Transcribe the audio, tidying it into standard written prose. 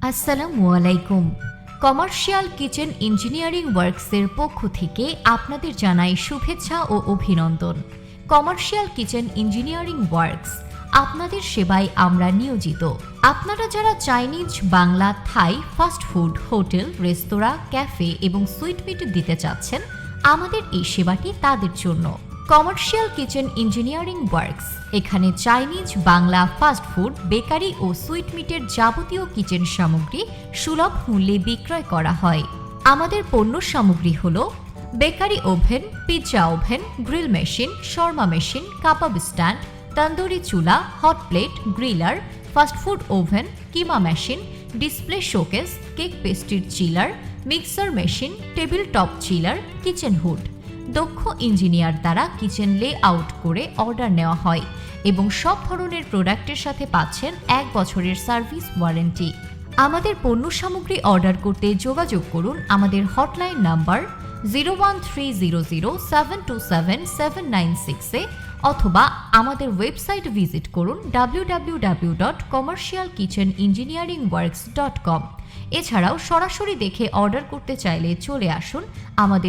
আসসালামু আলাইকুম। Commercial kitchen engineering ওয়ার্কসের পক্ষ থেকে আপনাদের জানাই শুভেচ্ছা ও অভিনন্দন। কমার্শিয়াল কিচেন ইঞ্জিনিয়ারিং ওয়ার্কস, আপনাদের সেবায় আমরা নিয়োজিত। আপনারা যারা Chinese, Bangla, Thai, fast food, hotel, restaurant, cafe এবং সুইট মিট দিতে চাচ্ছেন, আমাদের এই সেবাটি তাদের জন্য। কমার্শিয়াল কিচেন ইঞ্জিনিয়ারিং ওয়ার্কস, এখানে Chinese, Bangla, fast food, bakery ও সুইট মিটের যাবতীয় কিচেন সামগ্রী সুলভ মূল্যে বিক্রয় করা হয়। আমাদের পণ্য সামগ্রী হল bakery oven, pizza oven, grill machine, shawarma machine, kebab stand, tandoori চুলা, hot plate, griller, fast food oven, keema machine, display showcase, cake পেস্ট্রির chiller, mixer machine, table top chiller, kitchen hood. দক্ষ ইঞ্জিনিয়ার দ্বারা কিচেন লে আউট করে order নেওয়া হয় এবং সব ধরনের প্রোডাক্টের সাথে পাচ্ছেন 1 বছরের সার্ভিস ওয়ারেন্টি। আমাদের পণ্য সামগ্রী অর্ডার করতে যোগাযোগ করুন আমাদের হটলাইন নাম্বার 01300727796 অথবা আমাদের ওয়েবসাইট ভিজিট করুন www.commercialkitchenengineeringworks.com। এছাড়াও সরাসরি দেখে অর্ডার করতে চাইলে চলে আসুন আমাদের